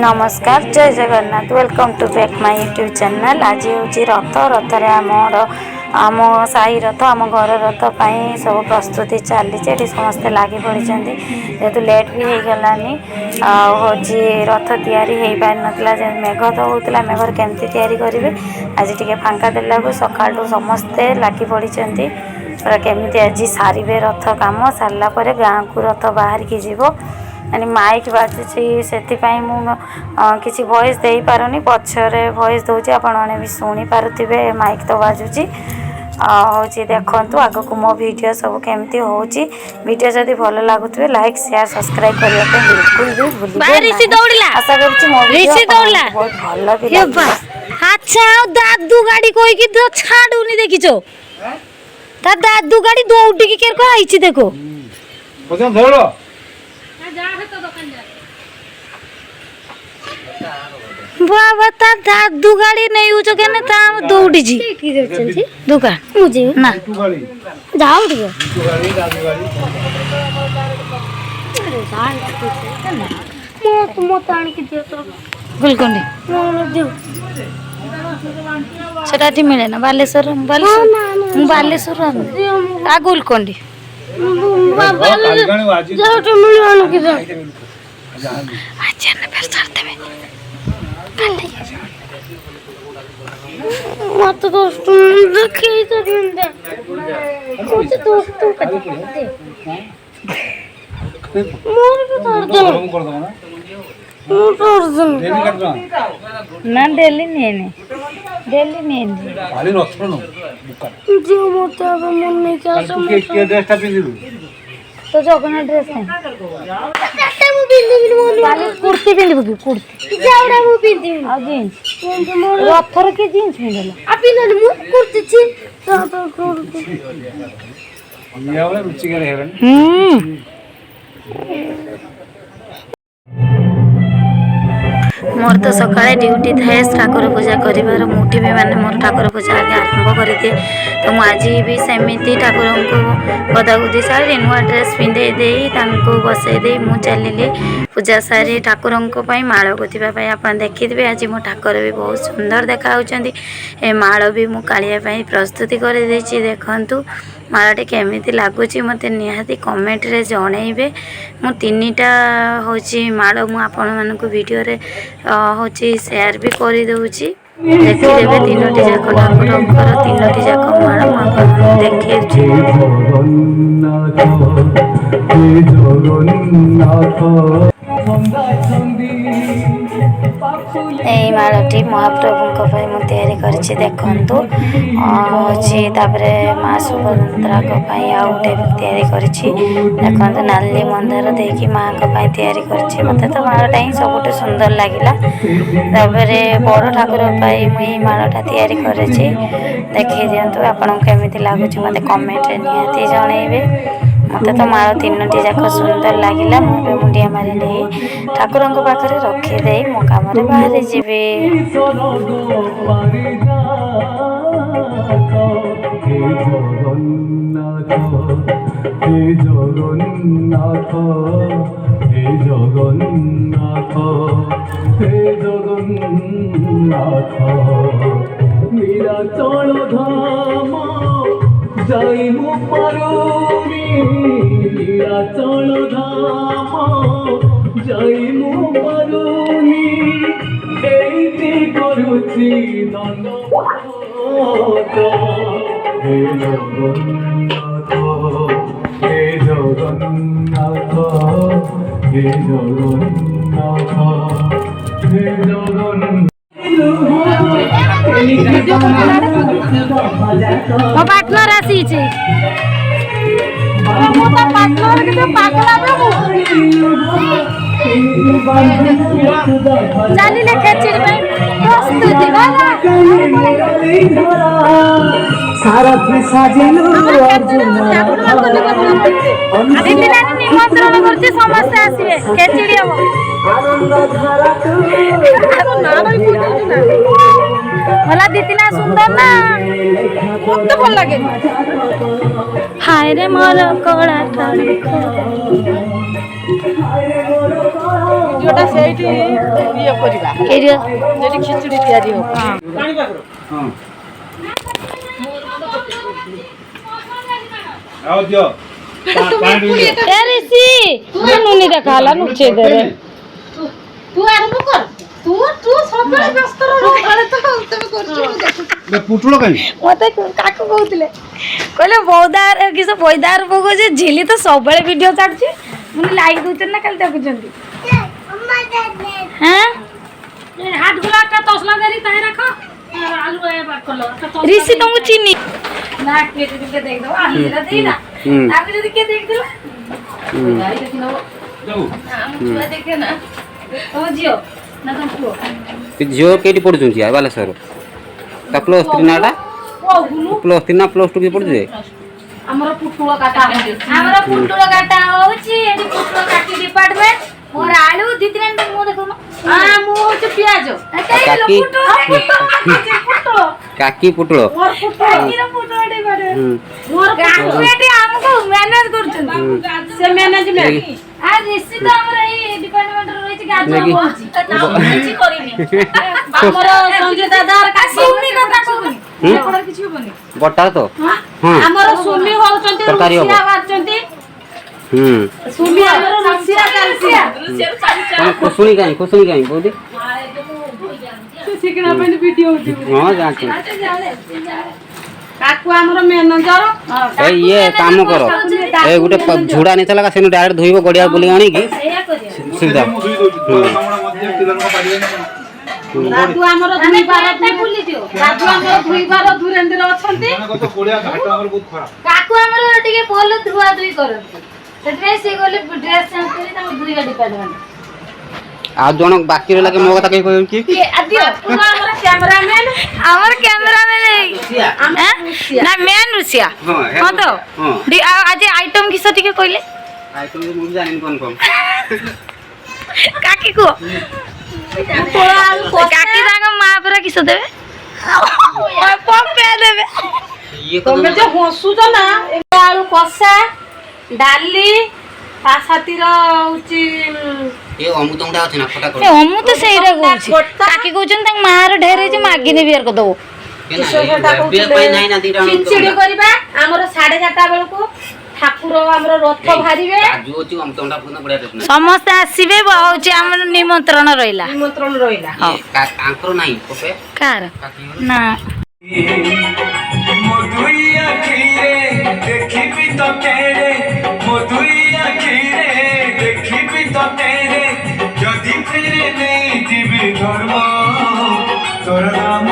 नमस्कार जय Jagannath welcome to back my YouTube channel. आज हूँ रथ रथरे आम साई रथ आम घर रथ पाई सब प्रस्तुति चली समस्ते लगी पड़ी जेहेतु लेट भी हो गलानी हूँ रथ तैयारी पार नाला मेघ तो होता मेघ केमती तैयारी करेंगे आज टे फांका देला सकाळू समस्ते लगी पड़ी केमी आज सारे रथ कम सारापर गाँव को रथ बाहर की जीव यानी माइक बाजुची से किसी वॉइस दे पारुनी पछरे वॉइस दूसरी आपने भी शुणी पारे माइक तो बाजुची हूँ देखु आग को मो वीडियो सब केमती हो वीडियो जदि भल लगुवे लाइक शेयर सब्सक्राइब करने बिल्कुल भी भूल आशा कर मो बहुत भल भी अच्छा दादू गाड़ी कोई तो छाड़ूनी देखिछो ता दादू गाड़ी दौड़ी के आईची देखो बाबा ता दादू गाड़ी नहीं उचो के ना ता दौड़ी जी दुकान मुझे ना जाओ रे मो ताणी के दियो तो गुलकोंडी मो दियो सेटाटी मिले ना बालेश्वर बालेश्वर आ गुलकोंडी बाबा जो मिलवानो के अच्छा ना फिर सारते में मत दोस्त देखी तो दिंदे मुझे दोस्त का दे मोर भी तोड़ दे मोर तोड़ दे ना डेली नहीं खाली नथरो न दुकान जो मत अब मन नहीं क्या तू के ड्रेसटा पिंदिलु तो जगन्नाथ ड्रेस है टाटा मु पिंदिबिनी मोन वाली कुर्ती पिंदिबो की कुर्ती जावडा मु पिंदिबिनी आ जींस मोर रथर के जींस पिंदला आ पिंदल मु कुर्ती छी तो कुर्ती ये वाला रुचि के हेबन मोर तो सका ड्यूटी थाए ठाकुर पूजा कर मुठी भी माने मोर ठाकुर पूजा आगे आरंभ कर दिए तो मुझे भी सेमती ठाकुर को गदागुदी सारी नुआ ड्रेस पिंधे बसई मु चलिली पूजा सारी ठाकुर माल गुथापी आप देखिथे आज मो ठाकुर भी बहुत सुंदर देखा माल भी मु कालिया प्रस्तुति कर देखु मालाटी केमी लगुच मत निहाती कमेंट रे जनइबे मु तीनटा हूँ माल मुझे वीडियो रे हूँ शेयर भी कर दूची देखिदेवे तीनोटी जाक ठाकुर तीनोटी जाक माल यही मालटी महाप्रभु मुझे देखु माँ सुभद्रा आउटे देखु नाली मंदार देखी माँ या मत तो मालटा ही सब सुंदर लगे बड़ ठाकुर मुझे मालटा या देखी दिंतु आपन केमी लगुच मत कमेंट निहाती जनइबे मत तो माल तीनोटी जाक सुंदर लगे मुझे मुंडिया मारी नहीं ठाकुर पाखे रखीदे मो कम बाहर जीवे नीलाचल धाम जाइमु पारुनी नीलाचल धाम जाइमु पारुनी एइति करूछि दंडवत हे जगन्नाथ हे जगन्नाथ हे जगन्नाथ हे जगन्नाथ मो पार्टनर आसी छे मो तो पार्टनर के तो पागला जानी ले खेचिर में प्रस्तुति वाला सारथ साजिलु अभी दिनानी निमंत्रण करछि समस्त आसीबे खेचिड़ी हो आनंद धारा तू भला दितिना सुंदर ना मत भल लगे हाय रे मोर कोड़ा ଭିଡ଼ିଓଟା ସେଇଠି ଇଏ କରିବା ସେଇଠି ଖିଚୁଡ଼ି ତିଆରି ହେବ। ହଁ ଆଉ ଦିଅ नुनी देखा नुचे दे रे ତୁ ଆରମ୍ଭ କର ତୁ ସବୁବେଳେ ବ୍ୟସ୍ତ ରହ ଘରେ ତ ତମେ କରୁଛୁ ପୁଟୁଳ କାଇଁ मते काकू कहउतले कहले बौदार किस बौदार पको जे झिली तो सबले वीडियो छाडची मुनी लाइक दोचन ना काल देखुचंती हां हाथ गुला का तसला देरी ताई रखो आलू ए बाकलो ऋषि तुमको चीनी ना के देख दो आलू देला देना आगे जदी के देख दिला गाड़ी देखिनो जाऊ हम छुआ देखे ना तो जियो ना तुम पुओ झिओ केटी पढुछुंची आ बालेश्वर ता प्लस 3 नाटा प्लस 3 ना प्लस 2 के पढुछे हमर पुटुळ काटा हमरा पुटुळ काटा होची एडी पुटुळ काटी डिपार्टमेंट मोर आलू दी तीन मु देखो हां मु होची प्याज काकी काकी पुटुळ मोर पुटुळ पुटुळ डिपार्टमेंट मोर काकू एडी हमको मैनेज करछन से मैनेजमेंट आ ऋषि तो हमरा ई डिपार्टमेंट रही छी गाजो होची त नाम କିଛି କରିନି हमर संजय दादा का सुमी कथा कहूनी एपड़ किछि होबनी बटा तो हां हमर सुमी होचंती तरकारी हबो। रुसिया बाचंती सुमी हमर रुसिया कालसिया कौन कुसुनी काई बोदी सिकना पे वीडियो होती हां जाके काकू हमर मैनेजर ए ये काम करो ए गुटे झुड़ा नहीं चला सेनु डायरेक्ट धोइबो गडिया बोली आनी की सीधा ମୁଁ ଧୋଇ ଦଉଛି କାମଣ ମଧ୍ୟ ପିଲାଙ୍କ ପାରିବେନି दादू हमर दुई बार भूली दियो दादू हमर दुई बार धुरेंद्र अछंती ମାନେ କତ କୋଳିଆ ଘାଟ ଆମର ବହୁତ ଖରାପ काकू हमरो टिके बोल धुआ धुई करत सेटरे से गोले ड्रेस चेंज करी तम दुई गाडी डिपार्टमेंट आ जण बाकी रहला के मो कथा कहि कहू की के आदियो पूरा हमर कैमरामैन ना मैन रुसिया हां तो आज आइटम किस टिके कहले आइटम मु जानिन कौन काकी को काकी तांग मां पर किस देबे ओए पप्पे देबे ये तमे जे हसु त ना आलू कसा डाली ता सातिर उची ये अमृतंडा अछि ना फटा कर ए हमु तो सेइरा कहूची काकी कहउचन तांग मार ढेरे जे मागिने बियर को दबो नहीं ना दीटा खिचड़ी करबा हमर 4:30 बेलको ठाकुर हमर रथ भारिबे आजु अछि अमृतंडा फुना बढिया देखना समस्त आसीबे बहुची हमर निमंत्रण रहिला निमंत्रण रहिला आंकर नाही कोपे कार ना मधुइया खीरे देखिबी तो तेरे मधुइया खीरे देखिबी तो तेरे जदि फेरे नहीं जीवी धर्म तोर नाम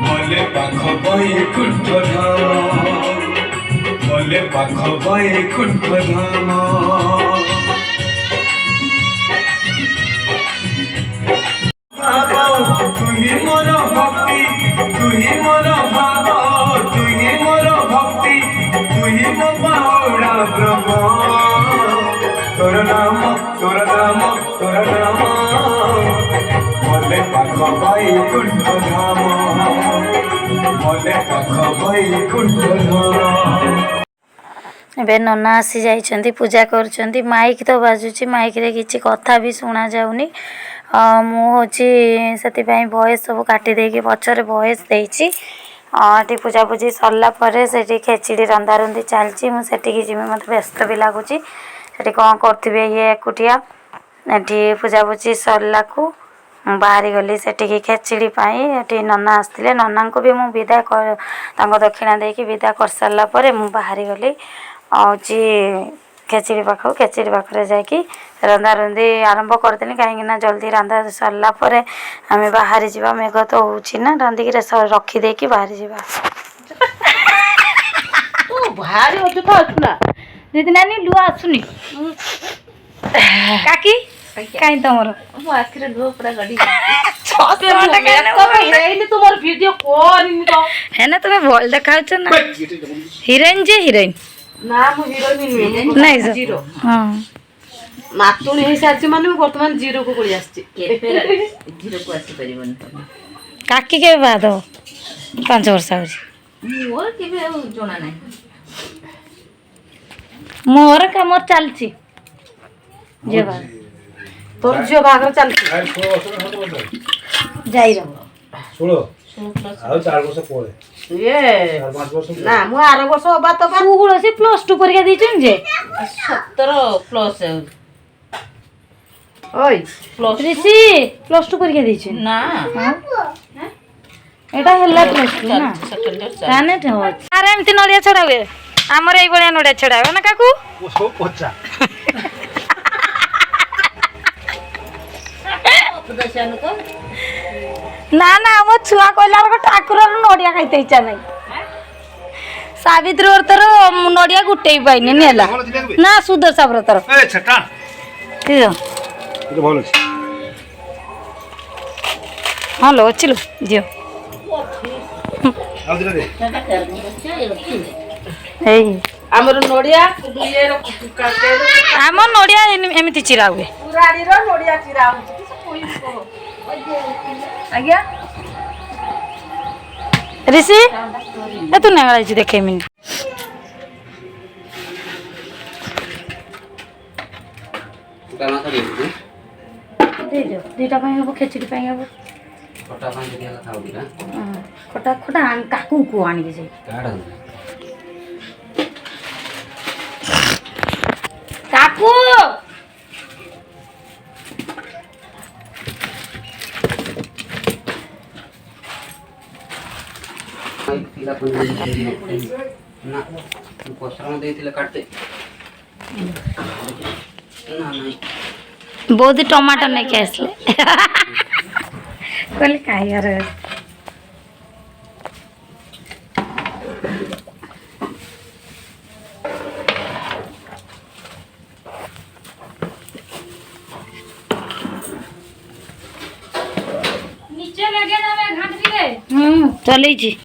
मले पाख बैकुंठ धाम मले पाख बैकुंठ धाम तुही मोर भक्ति तुही मोर भाव तुही मोर भक्ति तुही मो बाहुड़ा ब्रह्म तोर नाम मले पाख बैकुंठ धाम मले पाख बैकुंठ धाम ଏବେ ନନା ଆସି ଯାଇଛନ୍ତି ପୂଜା କରୁଛନ୍ତି ମାଇକ୍ ତ ବାଜୁଛି ମାଇକ୍ରେ କିଛି କଥା ବି ଶୁଣା ଯାଉନି ମୁଁ ହେଉଛି ସେଥିପାଇଁ ଭଏସ୍ ସବୁ କାଟି ଦେଇକି ପଛରେ ଭଏସ୍ ଦେଇଛି ଏଠି ପୂଜାପୂଜି ସରିଲା ପରେ ସେଠି ଖେଚିଡ଼ି ରନ୍ଧାରୁନ୍ଧି ଚାଲିଛି ମୁଁ ସେଠିକି ଯିବି ମୋତେ ବ୍ୟସ୍ତ ବି ଲାଗୁଛି ସେଠି କ'ଣ କରୁଥିବେ ଇଏ ଏକୁଟିଆ ଏଠି ପୂଜାପୂଜି ସରିଲାକୁ ମୁଁ ବାହାରି ଗଲି ସେଠିକି ଖେଚିଡ଼ି ପାଇଁ ଏଠି ନନା ଆସିଥିଲେ ନନାଙ୍କୁ ବି ମୁଁ ବିଦା ତାଙ୍କ ଦକ୍ଷିଣା ଦେଇକି ବିଦା କରିସାରିଲା ପରେ ମୁଁ ବାହାରି ଗଲି ହେଉଛି ଖେଚିଡ଼ି ପାଖରେ ଯାଇକି ରନ୍ଧାରୁନ୍ଧି ଆରମ୍ଭ କରିଦେଲି କାହିଁକିନା ଜଲ୍ଦି ରନ୍ଧା ସରିଲା ପରେ ଆମେ ବାହାରି ଯିବା ମେଘ ତ ହେଉଛି ନା ରାନ୍ଧିକି ରଖିଦେଇକି ବାହାରି ଯିବା ଭାରି ଅଯଥା ଅଛି ନା ଦିଦି ନାନୀ ଲୁହ ଆସୁନି କାକି କାଇଁ ତମର ମୋ ଆଖିରେ ଲୁହ ପୁରା ଗଡି ହେଇନି ତୁମର ଭିଡିଓ କରିନି ତ ହେନା ତୁମେ ଭଲ ଦେଖାଉଛ ନା ହିରୋଇନ ଯେ ହିରୋଇନ ନା ମୁଁ ହିରୋଇନ ନୁହେଁ ନାଇଁ ସର ଜିରୋ ହଁ ନାତୁଣୀ ହେଇସାରିଛି ମାନେ ମୁଁ ବର୍ତ୍ତମାନ ଜିରୋକୁ ପଳେଇ ଆସିଛି ଜିରୋକୁ ଆସିପାରିବନି ତମେ କାକି କେବେ ବାହା ଦେବ 5 ବର୍ଷ ହେଉଛି ମୋର କେବେ ଆଉ ଜଣା ନାହିଁ ମୋର କାମ ଚାଲିଛି ଝିଅ ବାହାଘର ତୋର ଝିଅ ବାହାଘର ଚାଲିଛି ଯାଇର ଷୋହଳ ଆଉ 4 ବର୍ଷ ପରେ ଇଏ 4-5 ବର୍ଷ ନା ମୁଁ ଆର ବର୍ଷ ହବା ତ ବା 16 ସେ +2 ପରୀକ୍ଷା ଦେଇଛନ୍ତି ଯେ 17 ପ୍ଲସ୍ ଓଇ ପ୍ଲସ୍ ऋषि +2 ପରୀକ୍ଷା ଦେଇଛନ୍ତି ନା ଏଟା ହେଲା +2 ନା ସେକେଣ୍ଡ ଇୟର ତାନେ ଠିକ ଅଛି ଆରେ ଏମିତି ନଡ଼ିଆ ଛଡା ହୁଏ ଆମର ଏଇ ଭଳିଆ ନଡ଼ିଆ ଛଡା ହୁଏ ନା କାକୁ ସବୁ ପଚା ନା ନା ଆମ ଛୁଆ କହିଲା ବେଳକୁ ଠାକୁରର ନଡ଼ିଆ ଖାଇତେ ଇଚ୍ଛା ନାହିଁ ସାବିତ୍ରୀ ବ୍ରତର ନଡ଼ିଆ ଗୋଟେ ବି ପାଇନି ହେଲା ନା ସୁଦର୍ଶା ବ୍ରତର ଏ ଛଟା ଠିକ ଏଟା ଭଲ ଅଛି ହଁ ଲୋ ଅଛି ଲୋ ଝିଅ ଆଉ ଦିଟା ଦେ ଏଇ ଆମର ନଡ଼ିଆ ଇଏର ଆମ ନଡ଼ିଆ ଏମିତି ଚିରା ହୁଏ ପୁରାଡ଼ିର ନଡ଼ିଆ ଚିରା ହଉଛି ଆଜ୍ଞା ऋषि ए तू नेगड़ा छी देखे मिन କାରଣ କରି दे दो दीटा ପାଇଁ हबो खेचड़ी ପାଇଁ हबो ଖଟା ପାଣି ଟିକେ ଖାଉ ଦିଟା खटा खटा काकू को आनी के से କାଢ काकू ପିଲା ନା ପସରଣ ଦେଇଥିଲେ କାଟେ ନା ନାଇଁ बहुत टमाटर नहीं के असले कहले काय यार नीचे लगे जावे घाट दिले चली छी